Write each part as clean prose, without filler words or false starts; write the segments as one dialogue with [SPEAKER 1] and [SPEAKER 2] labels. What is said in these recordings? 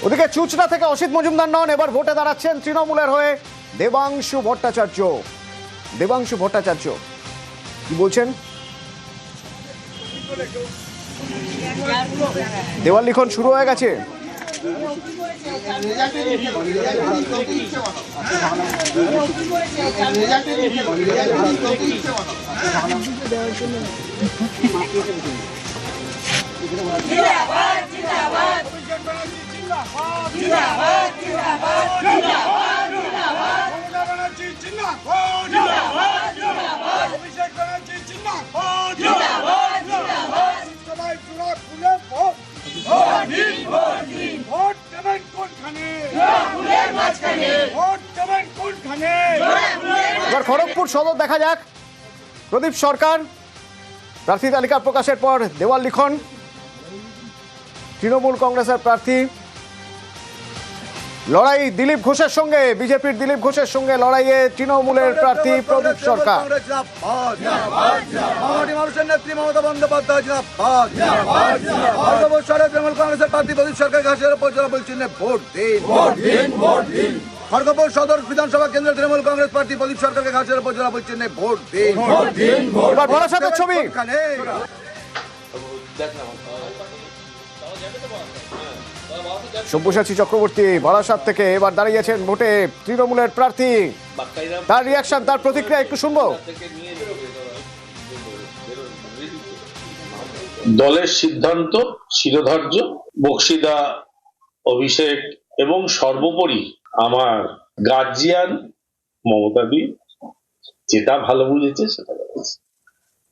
[SPEAKER 1] ওদিকে চুচড়া থেকে অসিত মজুমদার নন, এবার ভোটে দাঁড়াচ্ছেন তৃণমূলের হয়ে দেবাংশু ভট্টাচার্য। দেবাংশু ভট্টাচার্য কি বলছেন? দেওয়াল লিখন শুরু হয়ে গেছে। এবার খড়গপুর সদর দেখা যাক। প্রদীপ সরকার প্রার্থী তালিকা প্রকাশের পর দেওয়াল লিখন। তৃণমূল কংগ্রেসের প্রার্থী লড়াই দিলীপ ঘোষের সঙ্গে, বিজেপির দিলীপ ঘোষের সঙ্গে লড়াইয়ে তৃণমূলের প্রার্থী প্রদীপ সরকার।
[SPEAKER 2] মানুষের নেত্রী মমতা বন্দ্যোপাধ্যায় তৃণমূল কংগ্রেসের প্রার্থী প্রদীপ সরকার ঘাসের উপর বলছেন ভোট দিন। খড়গপুর সদর বিধানসভা কেন্দ্রের তৃণমূল কংগ্রেস প্রার্থী প্রদীপ সরকারকে ঘাসের উপর বলছেন ভোট দিন।
[SPEAKER 1] এবার বারাসাতের ছবি। সব্যসাচী চক্রবর্তী বারাসাত থেকে এবার দাঁড়িয়েছেন ভোটে তৃণমূলের প্রার্থী। তার রিয়াকশন, তার প্রতিক্রিয়া একটু শুনবো।
[SPEAKER 3] দলের সিদ্ধান্ত শিরোধার্য, বক্সিদা, অভিষেক এবং সর্বোপরি আমার গার্জিয়ান মমতাদি যেটা ভালো বুঝেছে সেটা বলেছে।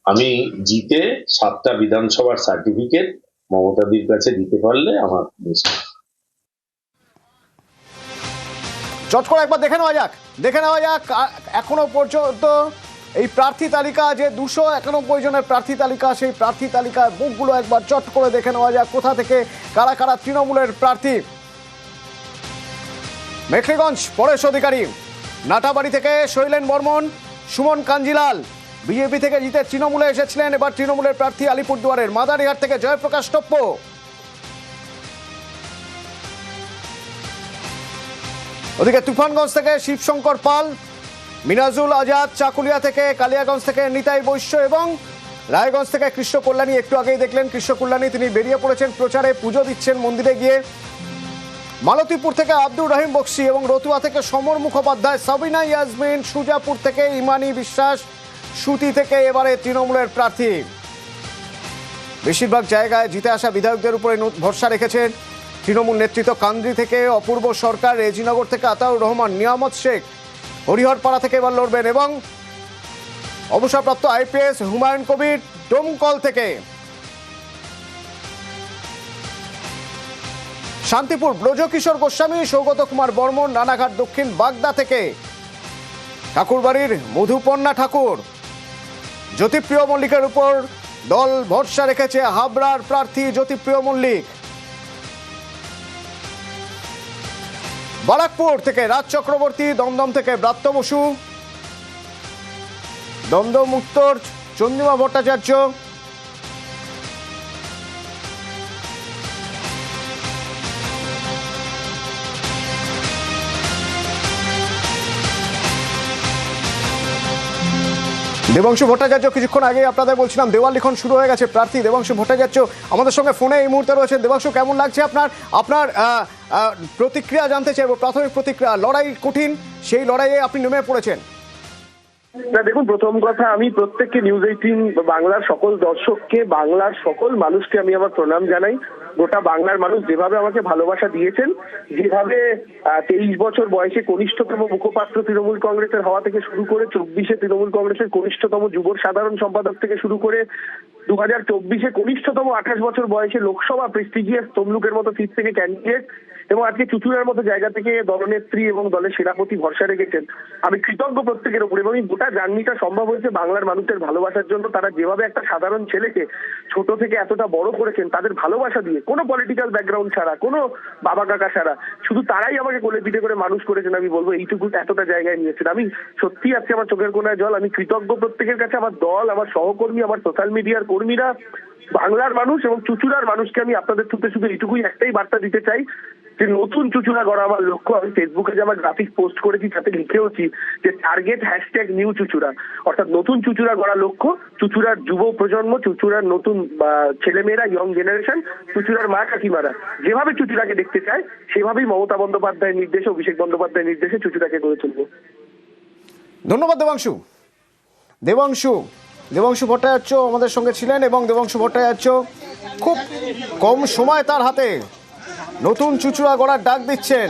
[SPEAKER 3] আমি জিতে 7টা বিধানসভার সার্টিফিকেট মমতাদির কাছে দিতে পারলে আমার বেশি।
[SPEAKER 1] চট করে একবার দেখে নেওয়া যাক এখনো পর্যন্ত এই প্রার্থী তালিকা যে 291 জনের প্রার্থী তালিকা, সেই প্রার্থী তালিকার মুখগুলো একবার চট করে দেখে নেওয়া যাক কোথা থেকে কারা কারা তৃণমূলের প্রার্থী। মেখলিগঞ্জ পরেশ অধিকারী, নাটাবাড়ি থেকে শৈলেন বর্মন, সুমন কাঞ্জিলাল বিজেপি থেকে জিতে তৃণমূলে এসেছিলেন, এবার তৃণমূলের প্রার্থী আলিপুরদুয়ারের। মাদারিহাট থেকে জয়প্রকাশ টপ্প, ওদিকে তুফানগঞ্জ থেকে শিবশঙ্কর পাল, মিনাজুল আজাদ চাকুলিয়া থেকে, কালিয়াগঞ্জ থেকে নিতাই বৈশ্য এবং রায়গঞ্জ থেকে কৃষ্ণ কল্যাণী। একটু আগেই দেখলেন কৃষ্ণ কল্যাণী, তিনি বেরিয়ে পড়েছেন প্রচারে, পুজো দিচ্ছেন মন্দিরে গিয়ে। মালতীপুর থেকে আব্দুর রহিম বক্সি এবং রতুয়া থেকে সমর মুখোপাধ্যায়, সাবিনা ইয়াসমিন, সুজাপুর থেকে ইমানি বিশ্বাস, সুতি থেকে এবারে তৃণমূলের প্রার্থী। বেশিরভাগ জায়গায় জিতে আসা বিধায়কদের উপরে ভরসা রেখেছেন তৃণমূল নেতৃত্ব। কান্দ্রি থেকে অপূর্ব সরকার, রেজিনগর থেকে আতাউর রহমান, নিয়ামত শেখ হরিহরপাড়া থেকে এবার লড়বেন এবং অবসরপ্রাপ্ত আইপিএস হুমায়ুন কবির ডোমকল থেকে। শান্তিপুর ব্রজকিশোর গোস্বামী, সৌগত কুমার বর্মন, রানাঘাট দক্ষিণ বাগদা থেকে ঠাকুরবাড়ির মধুপর্ণা ঠাকুর। জ্যোতিপ্রিয় মল্লিকের উপর দল ভরসা রেখেছে হাবড়ার প্রার্থী জ্যোতিপ্রিয় মল্লিক। বারাকপুর থেকে রাজ চক্রবর্তী, দমদম থেকে ব্রাত্য বসু, দমদম উত্তর চন্দ্রিমা ভট্টাচার্য, দেবাংশু ভট্টাচার্য। কিছুক্ষণ আগে আপনাদের বলছিলাম দেওয়াল লিখন শুরু হয়ে গেছে। প্রার্থী দেবাংশু ভট্টাচার্য আমাদের সঙ্গে ফোনে এই মুহূর্তে রয়েছেন। দেবাংশু, কেমন লাগছে আপনার প্রতিক্রিয়া জানতে চাইবো, প্রাথমিক প্রতিক্রিয়া। লড়াই কঠিন, সেই লড়াইয়ে আপনি নেমে পড়েছেন।
[SPEAKER 4] না দেখুন, প্রথম কথা আমি প্রত্যেককে নিউজ 18 বাংলার সকল দর্শককে, বাংলার সকল মানুষকে আমি আমার প্রণাম জানাই। গোটা বাংলার মানুষ যেভাবে আমাকে ভালোবাসা দিয়েছেন, যেভাবে 23 বছর বয়সে কনিষ্ঠতম মুখপাত্র তৃণমূল কংগ্রেসের হওয়া থেকে শুরু করে 24-এ তৃণমূল কংগ্রেসের কনিষ্ঠতম যুব সাধারণ সম্পাদক থেকে শুরু করে 2024-এ কনিষ্ঠতম 28 বছর বয়সে লোকসভা প্রেস্টিজিয়াস তমলুকের মতো সিট থেকে ক্যান্ডিডেট এবং আজকে চুচুড়ার মতো জায়গা থেকে দলনেত্রী এবং দলের সেনাপতি ভরসা রেখেছেন। আমি কৃতজ্ঞ প্রত্যেকের উপর এবং এই গোটা জার্নিটা সম্ভব হয়েছে বাংলার মানুষের ভালোবাসার জন্য। তারা যেভাবে একটা সাধারণ ছেলেকে ছোট থেকে এতটা বড় করেছেন তাদের ভালোবাসা দিয়ে, কোনো পলিটিক্যাল ব্যাকগ্রাউন্ড ছাড়া, কোনো বাবা কাকা ছাড়া, শুধু তারাই আমাকে কোলে পিঠে করে মানুষ করেছেন। আমি বলবো এইটুকু এতটা জায়গায় নিয়েছেন। আমি সত্যি আজকে আমার চোখের কোনায় জল। আমি কৃতজ্ঞ প্রত্যেকের কাছে, আমার দল, আমার সহকর্মী, আমার সোশ্যাল মিডিয়ার কর্মীরা, বাংলার মানুষ এবং চুচুড়ার মানুষকে আমি আপনাদের থ্রুতে শুধু এইটুকুই একটাই বার্তা দিতে চাই, যে নতুন চুচুড়া গড়া আমার লক্ষ্য। আমি ফেসবুকে যে আমার গ্রাফিক পোস্ট করেছি তাতে লিখেওছি যে টার্গেট #নিউ চুচুড়া, অর্থাৎ নতুন চুচুড়া গড়া লক্ষ্য। চুচুড়ার যুব প্রজন্ম, চুচুড়ার নতুন ছেলেমেয়েরা, ইয়ং জেনারেশন, চুচুড়ার মা কাকিমারা যেভাবে চুচুড়াকে দেখতে চায় সেভাবেই মমতা বন্দ্যোপাধ্যায়ের নির্দেশে, অভিষেক বন্দ্যোপাধ্যায়ের নির্দেশে চুচুড়াকে গড়ে তুলব।
[SPEAKER 1] ধন্যবাদ দেবাংশু। দেবাংশু ভট্টাচার্য আমাদের সঙ্গে ছিলেন এবং দেবাংশু ভট্টাচার্য খুব কম সময় তার হাতে নতুন চুচুড়া গড়ার ডাক দিচ্ছেন।